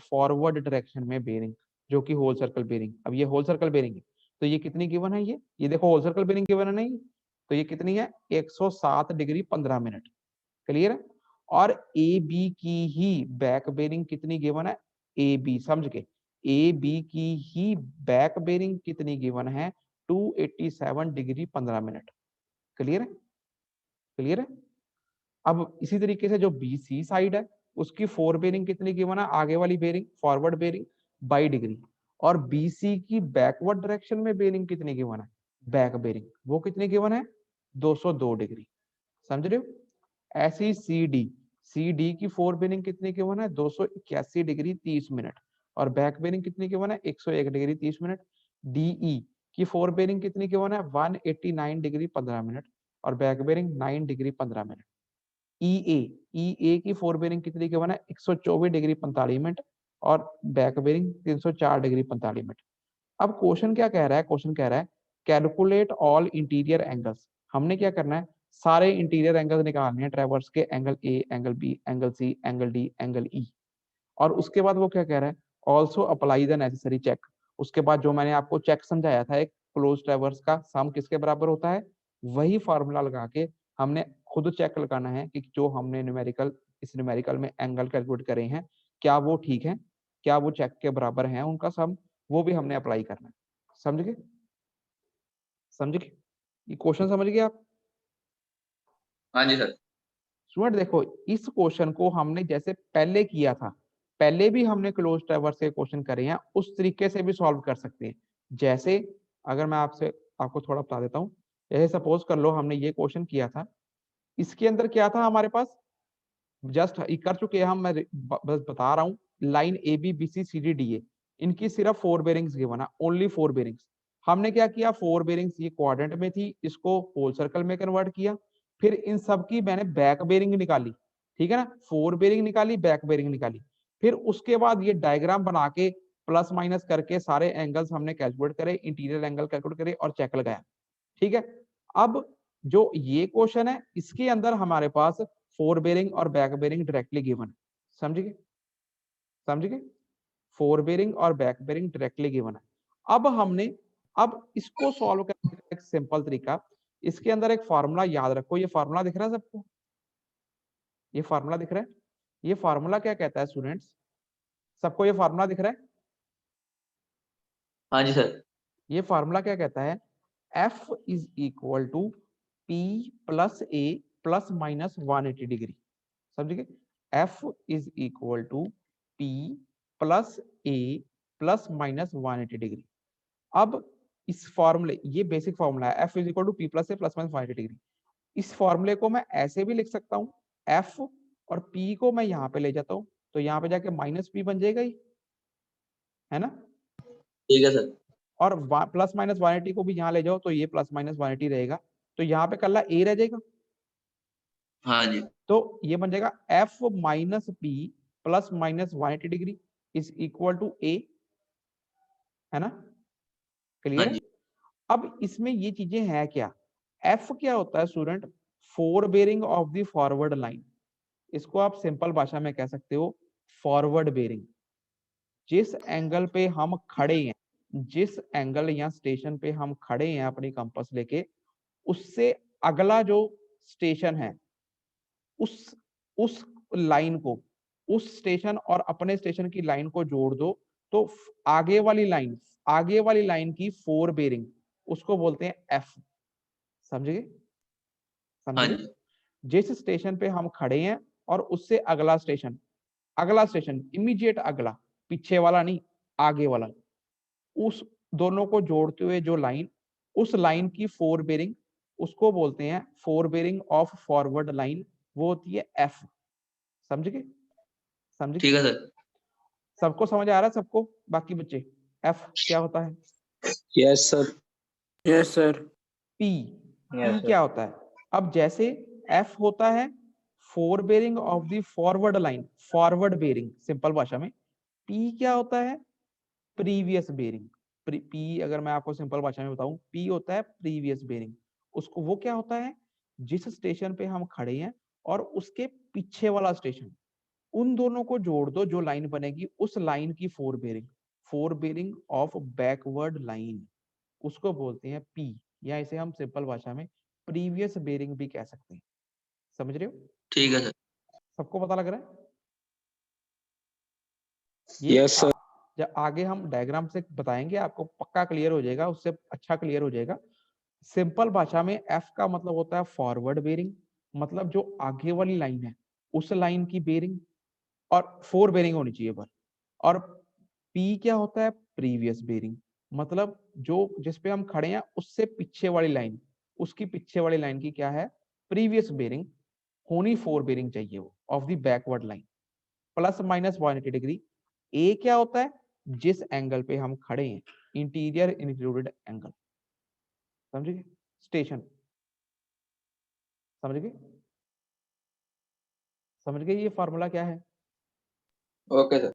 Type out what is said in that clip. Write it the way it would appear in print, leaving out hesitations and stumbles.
Forward direction में bearing, जो कि होल सर्कल बेरिंग। अब ये होल सर्कल बेरिंग है, तो ये कितनी गिवन है, ये देखो होल सर्कल बेरिंग गिवन है नहीं, तो ये कितनी है 107 डिग्री 15 मिनट। क्लियर है। और ए बी की ही बैक बेरिंग कितनी गिवन है, ए बी, समझ के, ए बी की ही बैक बेरिंग कितनी गिवन है 287 डिग्री 15 मिनट। क्लियर है, क्लियर है। अब इसी तरीके से जो बी सी साइड है उसकी फोर बेरिंग कितनी गिवन है, आगे वाली बेरिंग फॉरवर्ड बेरिंग 22 डिग्री, और बीसी की बैकवर्ड डायरेक्शन में बेरिंग कितनी गिवन है, बैक बेरिंग, वो कितनी गिवन है 202 डिग्री। समझ रहे हो। ऐसे ही सी डी की फोर बेरिंग कितनी गिवन है 281 डिग्री 30 मिनट, और बैक बेरिंग कितनी गिवन है 101 डिग्री 30 मिनट। डीई की फोर बेरिंग कितनी गिवन है 189 डिग्री 15 मिनट, और बैक बेरिंग 9 डिग्री 15 मिनट। ई ए की फोर बेरिंग कितनी गिवन है 124 डिग्री 45 मिनट, और बैक बेरिंग 304 डिग्री 45 मिनट। अब क्वेश्चन क्या कह रहा है, क्वेश्चन कह रहा है कैलकुलेट ऑल इंटीरियर एंगल्स। हमने क्या करना है, सारे इंटीरियर एंगल्स निकालने हैं ट्रैवर्स के, angle A, angle B, angle C, angle D, angle E. और उसके बाद वो क्या कह रहा है, also apply the necessary check. उसके बाद जो मैंने आपको चेक समझाया था, एक क्लोज ट्रैवर्स का सम किसके बराबर होता है, वही फार्मूला लगा के हमने खुद चेक लगाना है कि जो हमने न्यूमेरिकल, इस न्यूमेरिकल में एंगल कैलकुलेट करे हैं क्या वो ठीक है, क्या वो चेक के बराबर है उनका सम, वो भी हमने अप्लाई करना है। समझ गए, समझ गए, ये क्वेश्चन समझ गए आप। हाँ जी सर। स्टूडेंट देखो, इस क्वेश्चन को हमने जैसे पहले किया था, पहले भी हमने क्लोज ट्रैवर्स के क्वेश्चन करे हैं, उस तरीके से भी सॉल्व कर सकते हैं। जैसे अगर मैं आपको थोड़ा बता देता हूँ, जैसे सपोज कर लो हमने ये क्वेश्चन किया था, इसके अंदर क्या था हमारे पास, जस्ट कर चुके हैं हम, मैं बस बता रहा हूँ, line A B B C C D D A, इनकी सिर्फ फोर बेरिंग्स गिवन है, ओनली फोर बेरिंग्स। हमने क्या किया, फोर बेरिंग्स ये क्वाड्रेंट में थी, इसको होल सर्कल में कन्वर्ट किया, फिर इन सब की मैंने बैक बेरिंग निकाली, ठीक है ना, फोर बेरिंग निकाली, बैक बेरिंग निकाली, फिर उसके बाद ये डायग्राम बना के प्लस माइनस करके सारे एंगल्स हमने कैलकुलेट करे, इंटीरियर एंगल कैलकुलेट करे और चेक लगाया। ठीक है। अब जो ये क्वेश्चन है इसके अंदर हमारे पास फोर बेरिंग और बैक बेरिंग डायरेक्टली गिवन है। समझ गए, समझ गए, फोर बेरिंग और बैक बेरिंग डायरेक्टली गिवन है। अब हमने, अब इसको सॉल्व करने का एक सिंपल तरीका, इसके अंदर एक फार्मूला याद रखो, ये फार्मूला दिख रहा है सबको, ये फार्मूला दिख रहा है, ये फार्मूला क्या कहता है स्टूडेंट्स, सबको ये फार्मूला दिख रहा है, हाँ जी सर। ये फार्मूला क्या कहता है, F is equal to P plus A plus minus 180 degree. समझ गए, F is equal to P plus A plus minus 180 degree. अब इस फॉर्मूले, ये बेसिक फॉर्मूला है, F is equal to P plus A plus minus 180 degree. इस फॉर्मूले को मैं ऐसे भी लिख सकता हूँ, एफ और पी को मैं यहाँ पे ले जाता हूँ, तो यहाँ पे जाके माइनस पी बन जाएगा ही, है ना, ठीक है सर। और प्लस माइनस 180 को भी यहाँ ले जाओ तो ये प्लस माइनस 180 रहेगा, तो यहाँ पे कल्ला ए रह जाएगा, हाँ जी। तो ये बन जाएगा F minus P plus minus 180 degree is equal to A, है ना, हाँ क्लियर है। जी। अब इसमें ये चीजें हैं क्या, एफ क्या होता है student, four bearing of the forward line, इसको आप सिंपल भाषा में कह सकते हो फॉरवर्ड बेरिंग। जिस एंगल पे हम खड़े हैं, जिस एंगल या स्टेशन पे हम खड़े हैं अपनी कंपास लेके, उससे अगला जो स्टेशन है, उस लाइन को, उस स्टेशन और अपने स्टेशन की लाइन को जोड़ दो, तो आगे वाली लाइन, आगे वाली लाइन की फोर बेरिंग, उसको बोलते हैं एफ। समझ गए, समझ हाँ गए। जी। जिस स्टेशन पे हम खड़े हैं और उससे अगला स्टेशन, अगला स्टेशन इमीडिएट अगला, पीछे वाला नहीं, आगे वाला, उस दोनों को जोड़ते हुए जो लाइन, उस लाइन की फोर बेरिंग, उसको बोलते हैं four bearing of forward line, वो होती है एफ। समझ गए, समझ गए, ठीक है सर। सबको समझ आ रहा है सबको, बाकी बच्चे, एफ क्या होता है, yes sir. Yes sir. P, yes P sir. क्या होता है, अब जैसे एफ होता है four bearing of the forward line, forward bearing simple भाषा में, पी क्या होता है, प्रीवियस बेरिंग। पी अगर मैं आपको सिंपल भाषा में बताऊं, पी होता है प्रीवियस बेरिंग, उसको, वो क्या होता है, जिस स्टेशन पे हम खड़े हैं और उसके पीछे वाला स्टेशन, उन दोनों को जोड़ दो, जो लाइन बनेगी उस लाइन की four bearing of backward line, उसको बोलते हैं पी, या इसे हम सिंपल भाषा में प्रीवियस बेरिंग भी कह सकते हैं। समझ रहे हो? ठीक है सर। सबको पता लग रहा है? ये यस सर। जब आगे हम डायग्राम से बताएंगे आपको पक्का क्लियर हो जाएगा, उससे अच्छा क्लियर हो जाएगा। सिंपल भाषा में एफ का मतलब होता है फॉरवर्ड बेरिंग, मतलब जो आगे वाली लाइन है उस लाइन की बेरिंग, और फोर बेरिंग होनी चाहिए पर। और पी क्या होता है? प्रीवियस बेरिंग, मतलब जो जिस पे हम खड़े हैं उससे पीछे वाली लाइन, उसकी पीछे वाली लाइन की क्या है? प्रीवियस बेरिंग होनी फोर बेरिंग चाहिए वो, of the backward line, plus minus 180 degree. ए क्या होता है? जिस एंगल पे हम खड़े हैं, इंटीरियर इंक्लूडेड एंगल। समझ गए? स्टेशन, समझ गए? समझ गए ये फार्मूला क्या है? Okay sir.